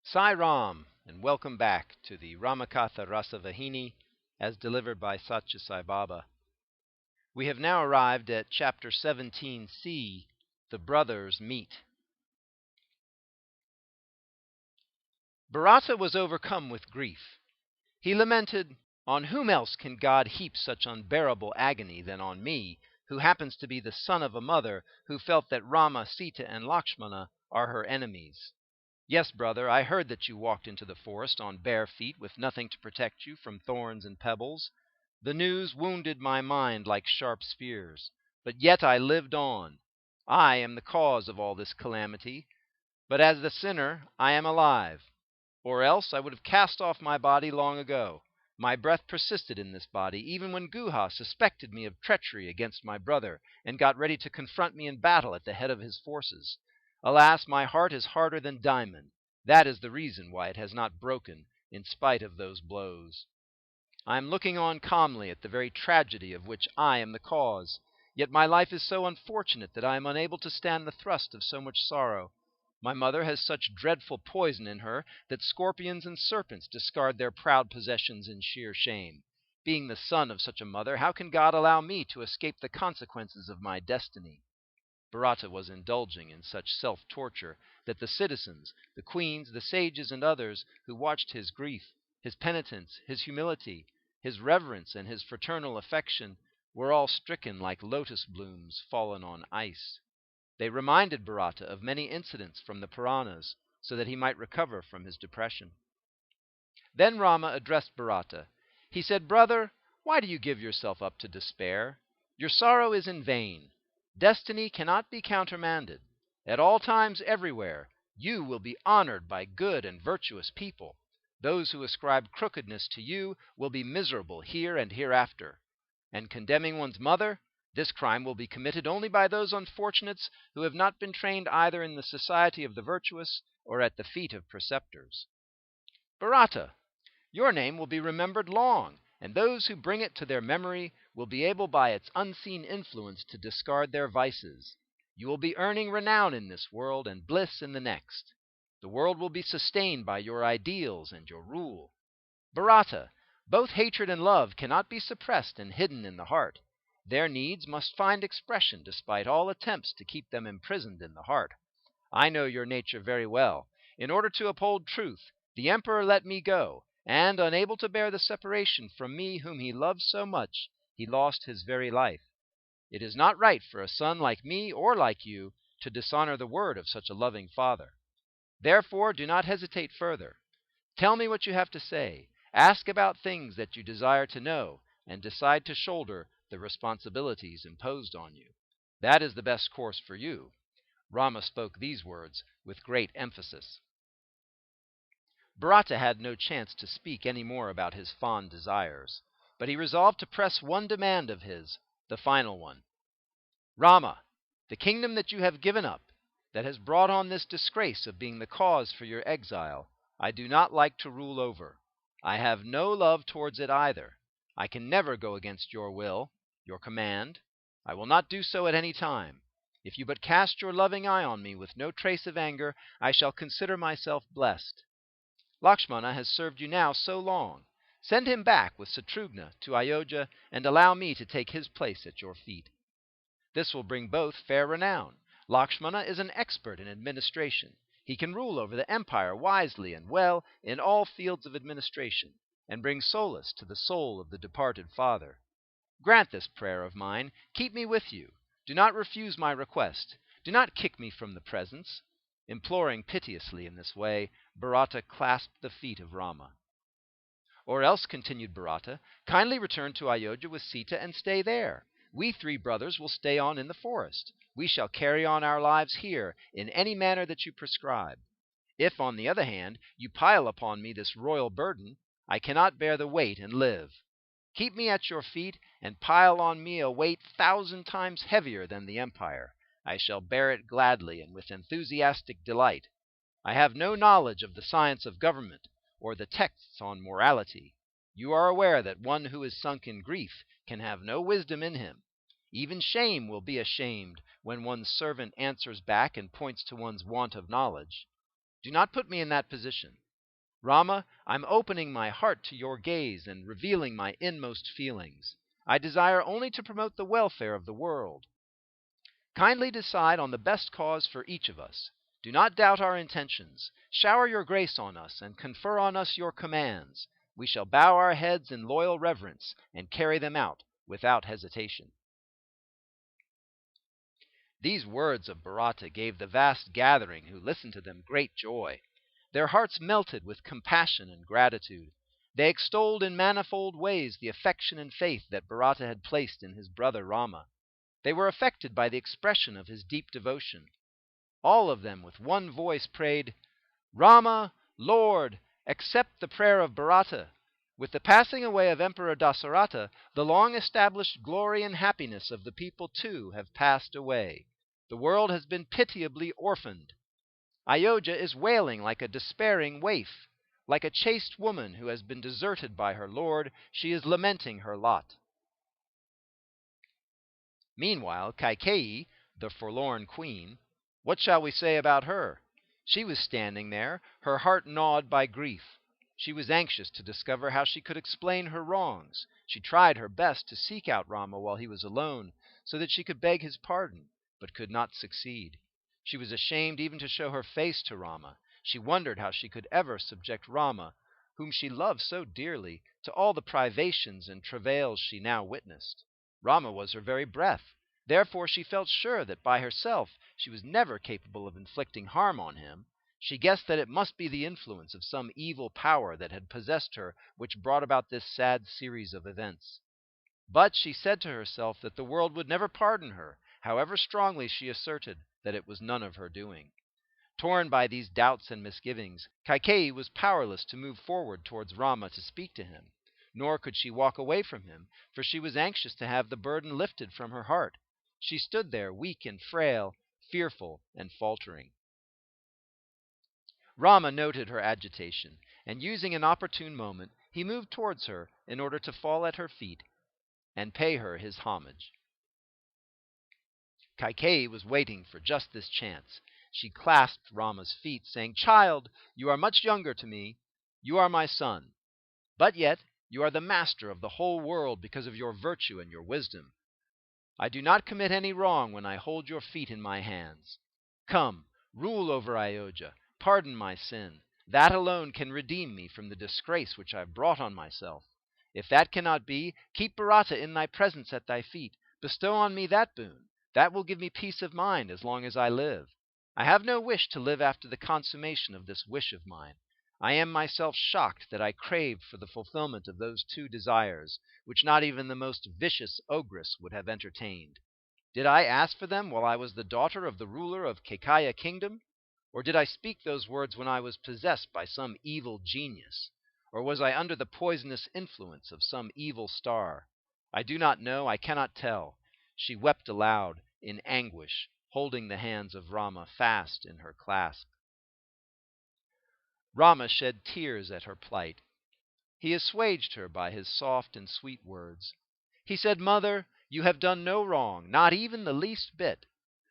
Sai Ram, and welcome back to the Ramakatha Rasavahini as delivered by Sathya Sai Baba. We have now arrived at chapter 17c, The Brothers Meet. Bharata was overcome with grief. He lamented, "On whom else can God heap such unbearable agony than on me, who happens to be the son of a mother who felt that Rama, Sita, and Lakshmana are her enemies? Yes, brother, I heard that you walked into the forest on bare feet with nothing to protect you from thorns and pebbles. The news wounded my mind like sharp spears, but yet I lived on. I am the cause of all this calamity, but as the sinner I am alive. Or else I would have cast off my body long ago. My breath persisted in this body, even when Guha suspected me of treachery against my brother, and got ready to confront me in battle at the head of his forces. Alas, my heart is harder than diamond. That is the reason why it has not broken, in spite of those blows. I am looking on calmly at the very tragedy of which I am the cause. Yet my life is so unfortunate that I am unable to stand the thrust of so much sorrow. My mother has such dreadful poison in her that scorpions and serpents discard their proud possessions in sheer shame. Being the son of such a mother, how can God allow me to escape the consequences of my destiny?" Bharata was indulging in such self-torture that the citizens, the queens, the sages, and others who watched his grief, his penitence, his humility, his reverence, and his fraternal affection were all stricken like lotus blooms fallen on ice. They reminded Bharata of many incidents from the Puranas, so that he might recover from his depression. Then Rama addressed Bharata. He said, "Brother, why do you give yourself up to despair? Your sorrow is in vain. Destiny cannot be countermanded. At all times, everywhere, you will be honored by good and virtuous people. Those who ascribe crookedness to you will be miserable here and hereafter. And condemning one's mother, this crime will be committed only by those unfortunates who have not been trained either in the society of the virtuous or at the feet of preceptors. Bharata, your name will be remembered long, and those who bring it to their memory will be able by its unseen influence to discard their vices. You will be earning renown in this world and bliss in the next. The world will be sustained by your ideals and your rule. Bharata, both hatred and love cannot be suppressed and hidden in the heart. Their needs must find expression despite all attempts to keep them imprisoned in the heart. I know your nature very well. In order to uphold truth, the emperor let me go, and, unable to bear the separation from me whom he loved so much, he lost his very life. It is not right for a son like me or like you to dishonor the word of such a loving father. Therefore, do not hesitate further. Tell me what you have to say. Ask about things that you desire to know, and decide to shoulder the responsibilities imposed on you. That is the best course for you." Rama spoke these words with great emphasis. Bharata had no chance to speak any more about his fond desires, but he resolved to press one demand of his, the final one. "Rama, the kingdom that you have given up, that has brought on this disgrace of being the cause for your exile, I do not like to rule over. I have no love towards it either. I can never go against your will, your command. I will not do so at any time. If you but cast your loving eye on me with no trace of anger, I shall consider myself blessed. Lakshmana has served you now so long. Send him back with Satrughna to Ayodhya, and allow me to take his place at your feet. This will bring both fair renown. Lakshmana is an expert in administration. He can rule over the empire wisely and well in all fields of administration, and bring solace to the soul of the departed father. Grant this prayer of mine. Keep me with you. Do not refuse my request. Do not kick me from the presence." Imploring piteously in this way, Bharata clasped the feet of Rama. "Or else," continued Bharata, "kindly return to Ayodhya with Sita and stay there. We three brothers will stay on in the forest. We shall carry on our lives here in any manner that you prescribe. If, on the other hand, you pile upon me this royal burden, I cannot bear the weight and live. Keep me at your feet, and pile on me a weight 1,000 times heavier than the empire. I shall bear it gladly and with enthusiastic delight. I have no knowledge of the science of government, or the texts on morality. You are aware that one who is sunk in grief can have no wisdom in him. Even shame will be ashamed when one's servant answers back and points to one's want of knowledge. Do not put me in that position. Rama, I'm opening my heart to your gaze and revealing my inmost feelings. I desire only to promote the welfare of the world. Kindly decide on the best cause for each of us. Do not doubt our intentions. Shower your grace on us and confer on us your commands. We shall bow our heads in loyal reverence and carry them out without hesitation. These words of Bharata gave the vast gathering who listened to them great joy. Their hearts melted with compassion and gratitude. They extolled in manifold ways the affection and faith that Bharata had placed in his brother Rama. They were affected by the expression of his deep devotion. All of them with one voice prayed, "Rama, Lord, accept the prayer of Bharata." With the passing away of Emperor Dasaratha, the long-established glory and happiness of the people too have passed away. The world has been pitiably orphaned. Ayodhya is wailing like a despairing waif. Like a chaste woman who has been deserted by her lord, she is lamenting her lot. Meanwhile, Kaikeyi, the forlorn queen, what shall we say about her? She was standing there, her heart gnawed by grief. She was anxious to discover how she could explain her wrongs. She tried her best to seek out Rama while he was alone, so that she could beg his pardon, but could not succeed. She was ashamed even to show her face to Rama. She wondered how she could ever subject Rama, whom she loved so dearly, to all the privations and travails she now witnessed. Rama was her very breath. Therefore she felt sure that by herself she was never capable of inflicting harm on him. She guessed that it must be the influence of some evil power that had possessed her which brought about this sad series of events. But she said to herself that the world would never pardon her, however strongly she asserted that it was none of her doing. Torn by these doubts and misgivings, Kaikeyi was powerless to move forward towards Rama to speak to him. Nor could she walk away from him, for she was anxious to have the burden lifted from her heart. She stood there weak and frail, fearful and faltering. Rama noted her agitation, and using an opportune moment, he moved towards her in order to fall at her feet and pay her his homage. Kaikeyi was waiting for just this chance. She clasped Rama's feet, saying, "Child, you are much younger to me. You are my son. But yet you are the master of the whole world because of your virtue and your wisdom. I do not commit any wrong when I hold your feet in my hands. Come, rule over Ayodhya. Pardon my sin. That alone can redeem me from the disgrace which I have brought on myself. If that cannot be, keep Bharata in thy presence at thy feet. Bestow on me that boon. That will give me peace of mind as long as I live. I have no wish to live after the consummation of this wish of mine. I am myself shocked that I craved for the fulfillment of those two desires, which not even the most vicious ogress would have entertained. Did I ask for them while I was the daughter of the ruler of Kekaya kingdom? Or did I speak those words when I was possessed by some evil genius? Or was I under the poisonous influence of some evil star? I do not know, I cannot tell." She wept aloud, in anguish, holding the hands of Rama fast in her clasp. Rama shed tears at her plight. He assuaged her by his soft and sweet words. He said, "Mother, you have done no wrong, not even the least bit.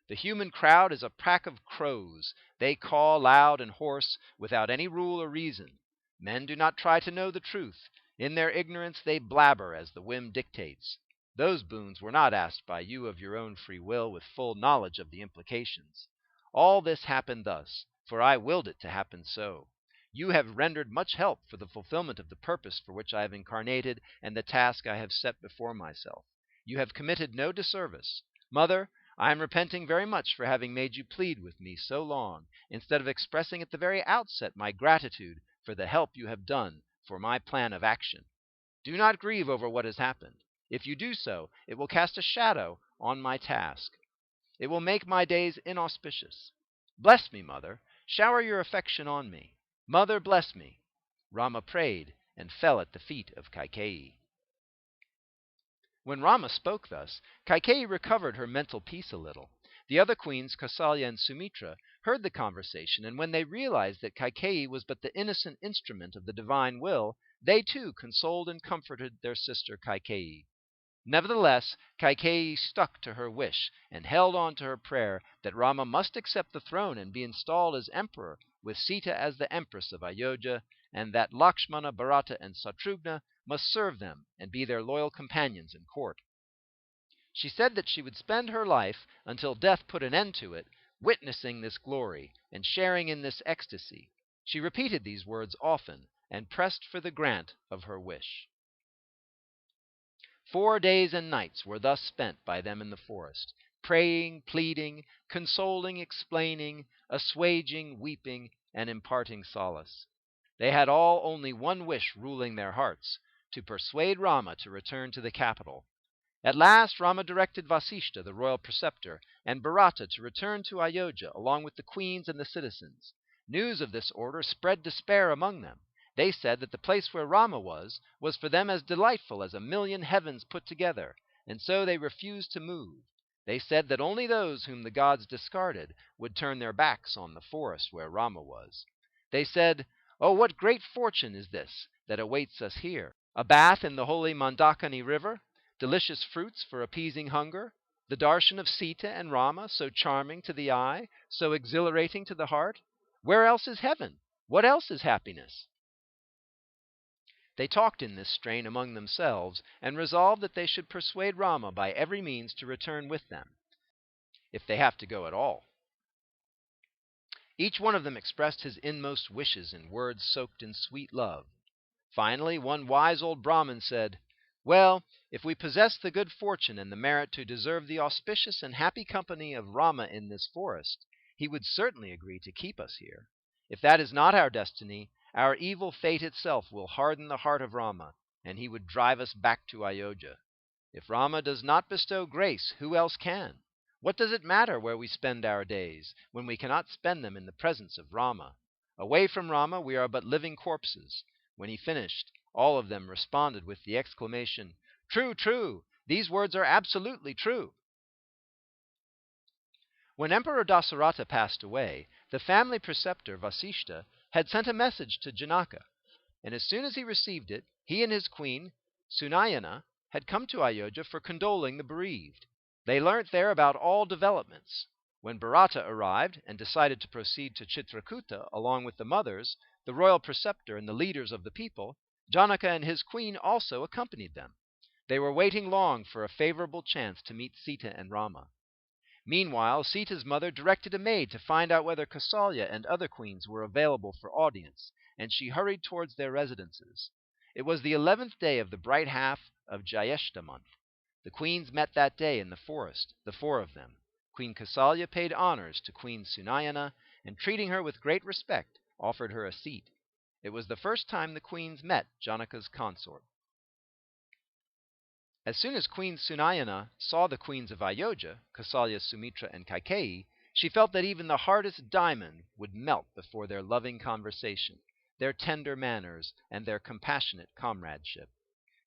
The human crowd is a pack of crows. They caw loud and hoarse, without any rule or reason. Men do not try to know the truth. In their ignorance they blabber as the whim dictates. Those boons were not asked by you of your own free will, with full knowledge of the implications. All this happened thus, for I willed it to happen so. You have rendered much help for the fulfillment of the purpose for which I have incarnated and the task I have set before myself. You have committed no disservice. Mother, I am repenting very much for having made you plead with me so long, instead of expressing at the very outset my gratitude for the help you have done for my plan of action. Do not grieve over what has happened. If you do so, it will cast a shadow on my task. It will make my days inauspicious. Bless me, Mother. Shower your affection on me. Mother, bless me." Rama prayed and fell at the feet of Kaikeyi. When Rama spoke thus, Kaikeyi recovered her mental peace a little. The other queens, Kausalya and Sumitra, heard the conversation, and when they realized that Kaikeyi was but the innocent instrument of the divine will, they too consoled and comforted their sister Kaikeyi. Nevertheless, Kaikeyi stuck to her wish and held on to her prayer that Rama must accept the throne and be installed as emperor with Sita as the empress of Ayodhya, and that Lakshmana, Bharata, and Satrughna must serve them and be their loyal companions in court. She said that she would spend her life, until death put an end to it, witnessing this glory and sharing in this ecstasy. She repeated these words often and pressed for the grant of her wish. 4 days and nights were thus spent by them in the forest, praying, pleading, consoling, explaining, assuaging, weeping, and imparting solace. They had all only one wish ruling their hearts: to persuade Rama to return to the capital. At last Rama directed Vasishtha, the royal preceptor, and Bharata to return to Ayodhya along with the queens and the citizens. News of this order spread despair among them. They said that the place where Rama was for them as delightful as a million heavens put together, and so they refused to move. They said that only those whom the gods discarded would turn their backs on the forest where Rama was. They said, "Oh, what great fortune is this that awaits us here! A bath in the holy Mandakini river, delicious fruits for appeasing hunger, the darshan of Sita and Rama, so charming to the eye, so exhilarating to the heart. Where else is heaven? What else is happiness?" They talked in this strain among themselves, and resolved that they should persuade Rama by every means to return with them, if they have to go at all. Each one of them expressed his inmost wishes in words soaked in sweet love. Finally, one wise old Brahmin said, "Well, if we possess the good fortune and the merit to deserve the auspicious and happy company of Rama in this forest, he would certainly agree to keep us here. If that is not our destiny, our evil fate itself will harden the heart of Rama, and he would drive us back to Ayodhya. If Rama does not bestow grace, who else can? What does it matter where we spend our days, when we cannot spend them in the presence of Rama? Away from Rama we are but living corpses." When he finished, all of them responded with the exclamation, "True, true! These words are absolutely true!" When Emperor Dasarata passed away, the family preceptor Vasishtha had sent a message to Janaka, and as soon as he received it, he and his queen, Sunayana, had come to Ayodhya for condoling the bereaved. They learnt there about all developments. When Bharata arrived and decided to proceed to Chitrakuta along with the mothers, the royal preceptor, and the leaders of the people, Janaka and his queen also accompanied them. They were waiting long for a favorable chance to meet Sita and Rama. Meanwhile, Sita's mother directed a maid to find out whether Kausalya and other queens were available for audience, and she hurried towards their residences. It was the 11th day of the bright half of Jyeshta month. The queens met that day in the forest, the 4 of them. Queen Kausalya paid honors to Queen Sunayana, and treating her with great respect, offered her a seat. It was the first time the queens met Janaka's consort. As soon as Queen Sunayana saw the queens of Ayodhya, Kausalya, Sumitra, and Kaikeyi, she felt that even the hardest diamond would melt before their loving conversation, their tender manners, and their compassionate comradeship.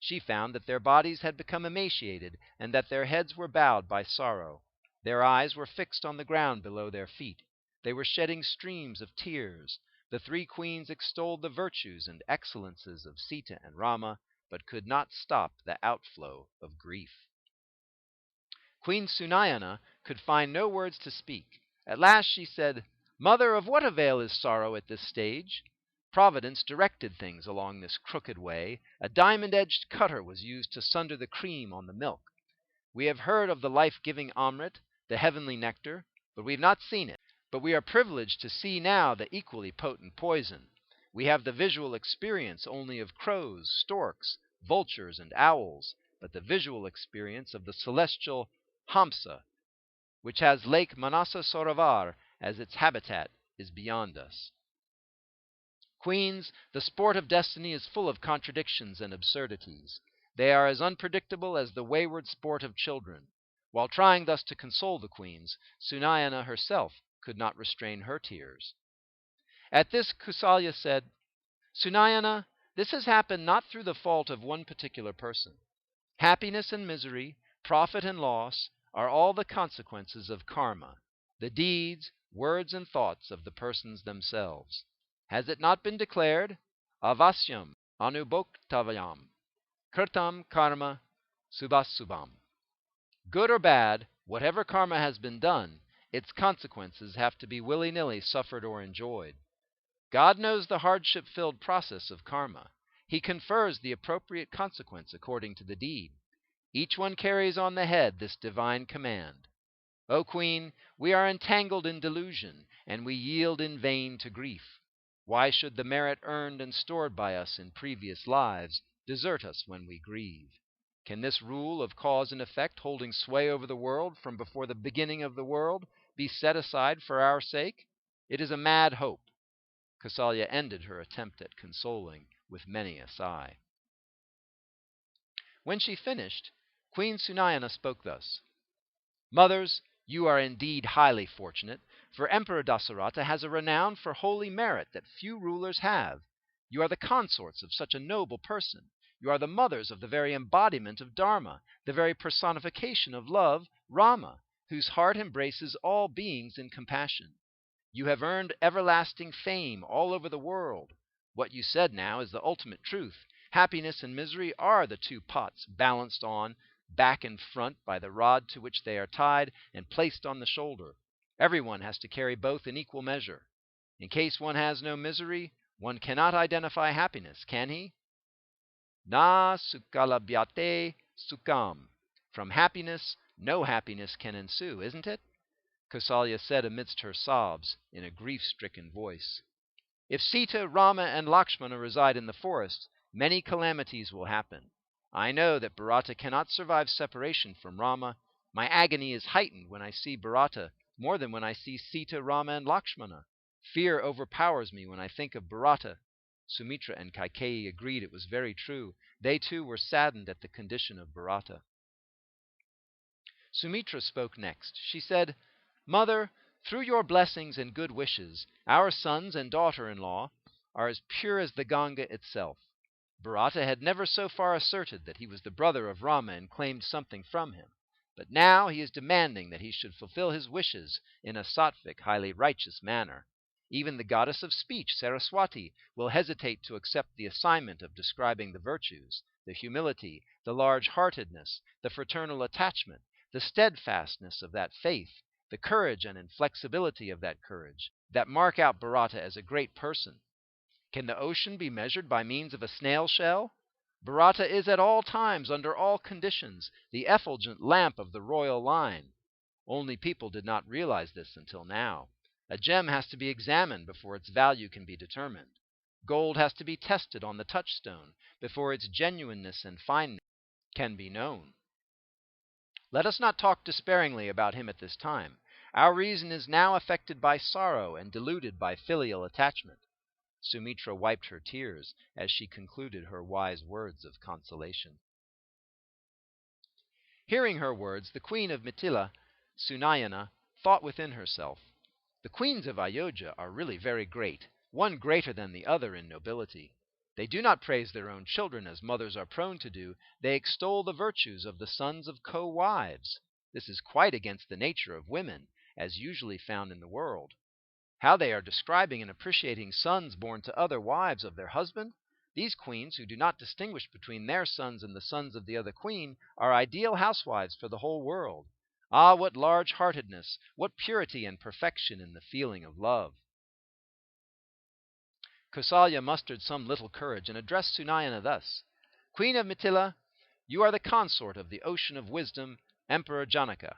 She found that their bodies had become emaciated, and that their heads were bowed by sorrow. Their eyes were fixed on the ground below their feet. They were shedding streams of tears. The 3 queens extolled the virtues and excellences of Sita and Rama, but could not stop the outflow of grief. Queen Sunayana could find no words to speak. At last she said, "Mother, of what avail is sorrow at this stage? Providence directed things along this crooked way. A diamond-edged cutter was used to sunder the cream on the milk. We have heard of the life-giving Amrit, the heavenly nectar, but we have not seen it. But we are privileged to see now the equally potent poison. We have the visual experience only of crows, storks, vultures, and owls, but the visual experience of the celestial Hamsa, which has Lake Manasa Sarovar as its habitat, is beyond us. Queens, the sport of destiny is full of contradictions and absurdities. They are as unpredictable as the wayward sport of children." While trying thus to console the queens, Sunayana herself could not restrain her tears. At this Kausalya said, "Sunayana, this has happened not through the fault of one particular person. Happiness and misery, profit and loss, are all the consequences of karma, the deeds, words, and thoughts of the persons themselves. Has it not been declared, avasyam anubhoktavayam, kirtam karma subhasubham? Good or bad, whatever karma has been done, its consequences have to be willy-nilly suffered or enjoyed. God knows the hardship-filled process of karma. He confers the appropriate consequence according to the deed. Each one carries on the head this divine command. O Queen, we are entangled in delusion, and we yield in vain to grief. Why should the merit earned and stored by us in previous lives desert us when we grieve? Can this rule of cause and effect holding sway over the world from before the beginning of the world be set aside for our sake? It is a mad hope. Kausalya ended her attempt at consoling with many a sigh. When she finished, Queen Sunayana spoke thus: Mothers, you are indeed highly fortunate, for Emperor Dasarata has a renown for holy merit that few rulers have. You are the consorts of such a noble person. You are the mothers of the very embodiment of Dharma, the very personification of love, Rama, whose heart embraces all beings in compassion. You have earned everlasting fame all over the world. What you said now is the ultimate truth. Happiness and misery are the two pots balanced on, back and front, by the rod to which they are tied and placed on the shoulder. Everyone has to carry both in equal measure. In case one has no misery, one cannot identify happiness, can he? Na sukalabhyate sukam. From happiness, no happiness can ensue, isn't it? Kausalya said amidst her sobs, in a grief-stricken voice. If Sita, Rama, and Lakshmana reside in the forest, many calamities will happen. I know that Bharata cannot survive separation from Rama. My agony is heightened when I see Bharata more than when I see Sita, Rama, and Lakshmana. Fear overpowers me when I think of Bharata. Sumitra and Kaikeyi agreed it was very true. They too were saddened at the condition of Bharata. Sumitra spoke next. She said, Mother, through your blessings and good wishes, our sons and daughter-in-law are as pure as the Ganga itself. Bharata had never so far asserted that he was the brother of Rama and claimed something from him, but now he is demanding that he should fulfill his wishes in a sattvic, highly righteous manner. Even the goddess of speech, Saraswati, will hesitate to accept the assignment of describing the virtues, the humility, the large-heartedness, the fraternal attachment, the steadfastness of that faith, the courage and inflexibility of that courage, that mark out Bharata as a great person. Can the ocean be measured by means of a snail shell? Bharata is at all times, under all conditions, the effulgent lamp of the royal line. Only people did not realize this until now. A gem has to be examined before its value can be determined. Gold has to be tested on the touchstone before its genuineness and fineness can be known. Let us not talk despairingly about him at this time. Our reason is now affected by sorrow and deluded by filial attachment. Sumitra wiped her tears as she concluded her wise words of consolation. Hearing her words, the queen of Mithila, Sunayana, thought within herself, The queens of Ayodhya are really very great, one greater than the other in nobility. They do not praise their own children as mothers are prone to do. They extol the virtues of the sons of co-wives. This is quite against the nature of women, as usually found in the world. How they are describing and appreciating sons born to other wives of their husband! These queens, who do not distinguish between their sons and the sons of the other queen, are ideal housewives for the whole world. Ah, what large-heartedness, what purity and perfection in the feeling of love! Kausalya mustered some little courage and addressed Sunayana thus: Queen of Mithila, you are the consort of the ocean of wisdom, Emperor Janaka.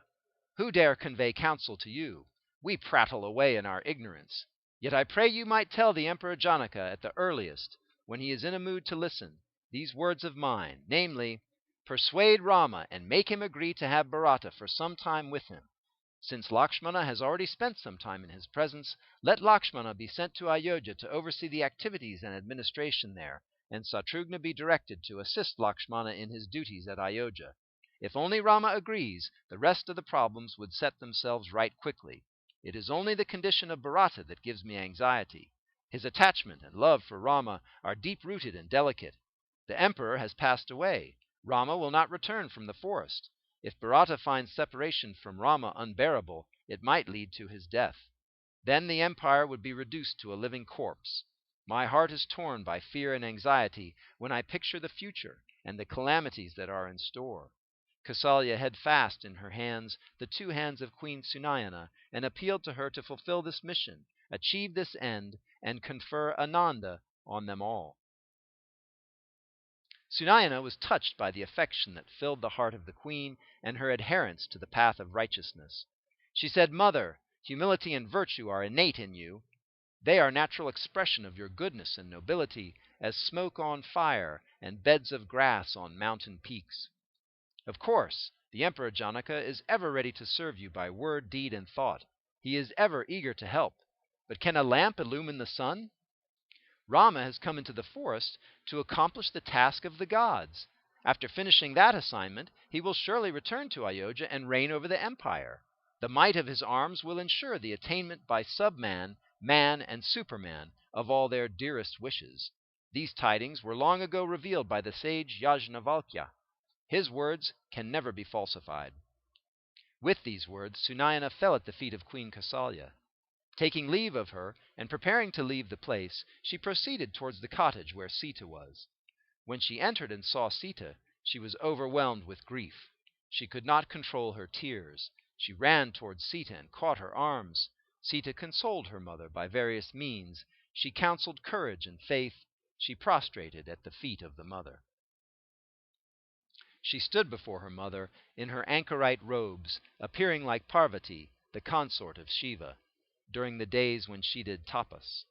Who dare convey counsel to you? We prattle away in our ignorance. Yet I pray you might tell the Emperor Janaka at the earliest, when he is in a mood to listen, these words of mine, namely, Persuade Rama and make him agree to have Bharata for some time with him. Since Lakshmana has already spent some time in his presence, let Lakshmana be sent to Ayodhya to oversee the activities and administration there, and Satrugna be directed to assist Lakshmana in his duties at Ayodhya. If only Rama agrees, the rest of the problems would set themselves right quickly. It is only the condition of Bharata that gives me anxiety. His attachment and love for Rama are deep-rooted and delicate. The emperor has passed away. Rama will not return from the forest. If Bharata finds separation from Rama unbearable, it might lead to his death. Then the empire would be reduced to a living corpse. My heart is torn by fear and anxiety when I picture the future and the calamities that are in store. Kausalya held fast in her hands the two hands of Queen Sunayana and appealed to her to fulfill this mission, achieve this end, and confer Ananda on them all. Sunayana was touched by the affection that filled the heart of the queen and her adherence to the path of righteousness. She said, "Mother, humility and virtue are innate in you. They are natural expression of your goodness and nobility, as smoke on fire and beds of grass on mountain peaks. Of course, the Emperor Janaka is ever ready to serve you by word, deed, and thought. He is ever eager to help. But can a lamp illumine the sun? Rama has come into the forest to accomplish the task of the gods. After finishing that assignment, he will surely return to Ayodhya and reign over the empire. The might of his arms will ensure the attainment by subman, man, and superman of all their dearest wishes. These tidings were long ago revealed by the sage Yajnavalkya. His words can never be falsified." With these words, Sunayana fell at the feet of Queen Kausalya. Taking leave of her and preparing to leave the place, she proceeded towards the cottage where Sita was. When she entered and saw Sita, she was overwhelmed with grief. She could not control her tears. She ran towards Sita and caught her arms. Sita consoled her mother by various means. She counseled courage and faith. She prostrated at the feet of the mother. She stood before her mother in her anchorite robes, appearing like Parvati, the consort of Shiva, during the days when she did tapas.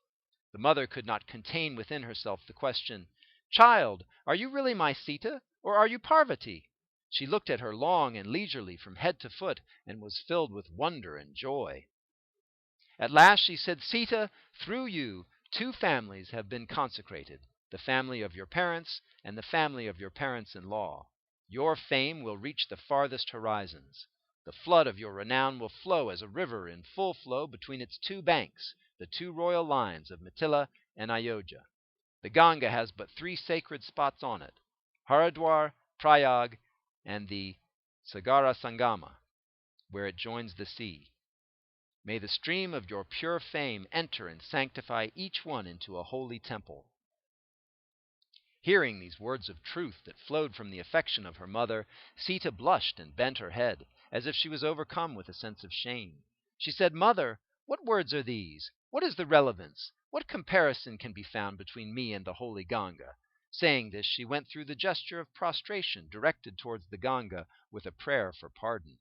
The mother could not contain within herself the question, "Child, are you really my Sita, or are you Parvati?" She looked at her long and leisurely from head to foot, and was filled with wonder and joy. At last she said, "Sita, through you, two families have been consecrated, the family of your parents and the family of your parents-in-law. Your fame will reach the farthest horizons. The flood of your renown will flow as a river in full flow between its two banks, the two royal lines of Mithila and Ayodhya. The Ganga has but 3 sacred spots on it, Haridwar, Prayag, and the Sagara Sangama, where it joins the sea. May the stream of your pure fame enter and sanctify each one into a holy temple." Hearing these words of truth that flowed from the affection of her mother, Sita blushed and bent her head, as if she was overcome with a sense of shame. She said, "Mother, what words are these? What is the relevance? What comparison can be found between me and the holy Ganga?" Saying this, she went through the gesture of prostration directed towards the Ganga with a prayer for pardon.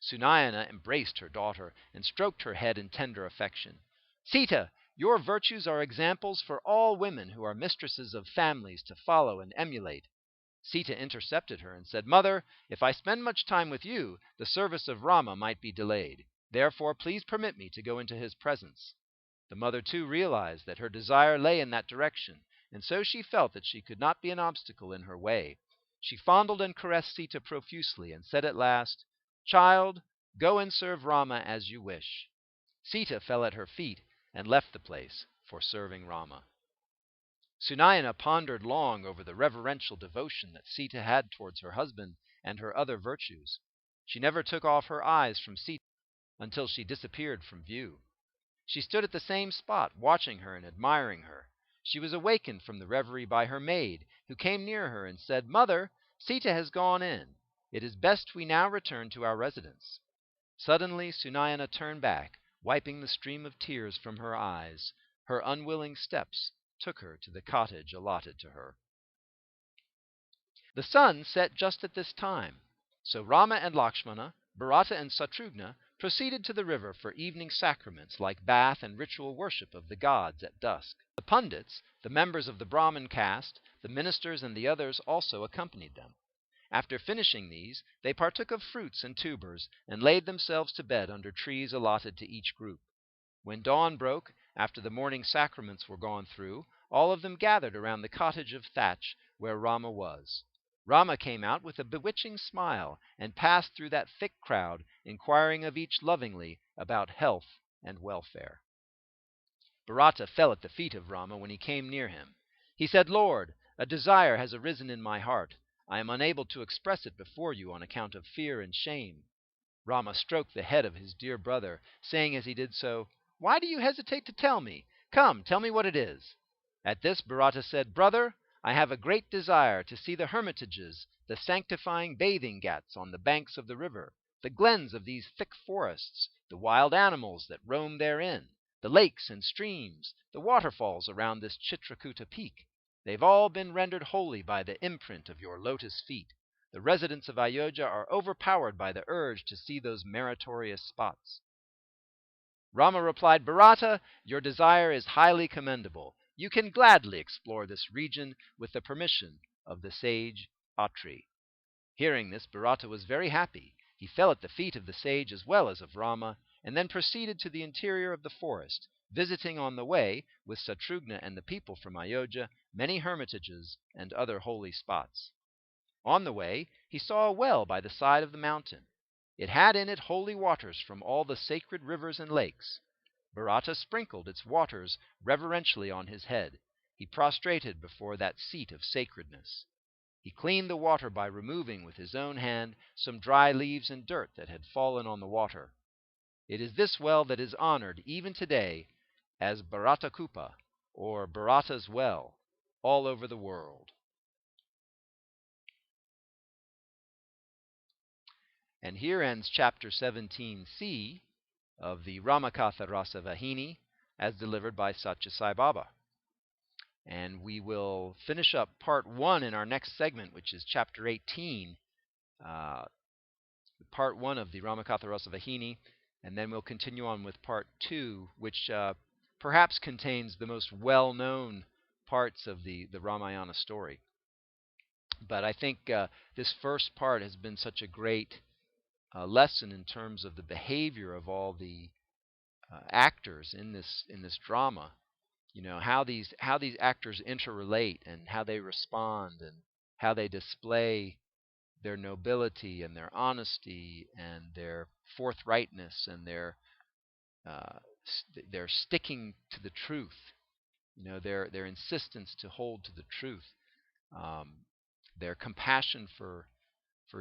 Sunayana embraced her daughter and stroked her head in tender affection. "Sita, your virtues are examples for all women who are mistresses of families to follow and emulate." Sita intercepted her and said, "Mother, if I spend much time with you, the service of Rama might be delayed. Therefore, please permit me to go into his presence." The mother too realized that her desire lay in that direction, and so she felt that she could not be an obstacle in her way. She fondled and caressed Sita profusely and said at last, "Child, go and serve Rama as you wish." Sita fell at her feet and left the place for serving Rama. Sunayana pondered long over the reverential devotion that Sita had towards her husband and her other virtues. She never took off her eyes from Sita until she disappeared from view. She stood at the same spot, watching her and admiring her. She was awakened from the reverie by her maid, who came near her and said, "Mother, Sita has gone in. It is best we now return to our residence." Suddenly Sunayana turned back, wiping the stream of tears from her eyes. Her unwilling steps took her to the cottage allotted to her. The sun set just at this time, so Rama and Lakshmana, Bharata and Satrughna proceeded to the river for evening sacraments like bath and ritual worship of the gods at dusk. The pundits, the members of the Brahmin caste, the ministers, and the others also accompanied them. After finishing these, they partook of fruits and tubers, and laid themselves to bed under trees allotted to each group. When dawn broke, after the morning sacraments were gone through, all of them gathered around the cottage of thatch where Rama was. Rama came out with a bewitching smile and passed through that thick crowd, inquiring of each lovingly about health and welfare. Bharata fell at the feet of Rama when he came near him. He said, "Lord, a desire has arisen in my heart. I am unable to express it before you on account of fear and shame." Rama stroked the head of his dear brother, saying as he did so, "Why do you hesitate to tell me? Come, tell me what it is." At this Bharata said, "Brother, I have a great desire to see the hermitages, the sanctifying bathing ghats on the banks of the river, the glens of these thick forests, the wild animals that roam therein. The lakes and streams, the waterfalls around this Chitrakuta peak, they've all been rendered holy by the imprint of your lotus feet. The residents of Ayodhya are overpowered by the urge to see those meritorious spots." Rama replied, "Bharata, your desire is highly commendable. You can gladly explore this region with the permission of the sage Atri." Hearing this, Bharata was very happy. He fell at the feet of the sage as well as of Rama, and then proceeded to the interior of the forest, visiting on the way, with Satrughna and the people from Ayodhya, many hermitages and other holy spots. On the way, he saw a well by the side of the mountain. It had in it holy waters from all the sacred rivers and lakes. Bharata sprinkled its waters reverentially on his head. He prostrated before that seat of sacredness. He cleaned the water by removing with his own hand some dry leaves and dirt that had fallen on the water. It is this well that is honored even today as Bharatakupa, or Bharata's well, all over the world. And here ends chapter 17c of the Ramakatha Rasavahini as delivered by Sathya Sai Baba. And we will finish up part 1 in our next segment, which is chapter 18, part 1 of the Ramakatha Rasavahini, and then we'll continue on with part 2, which perhaps contains the most well-known parts of the Ramayana story. But I think this first part has been such a great lesson in terms of the behavior of all the actors in this drama. You know, how these actors interrelate and how they respond and how they display their nobility and their honesty and their forthrightness and their sticking to the truth. You know, their insistence to hold to the truth, their compassion for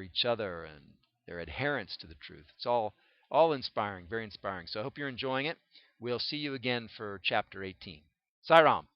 each other, and their adherence to the truth. It's all inspiring, very inspiring. So I hope you're enjoying it. We'll see you again for chapter 18. Sai Ram.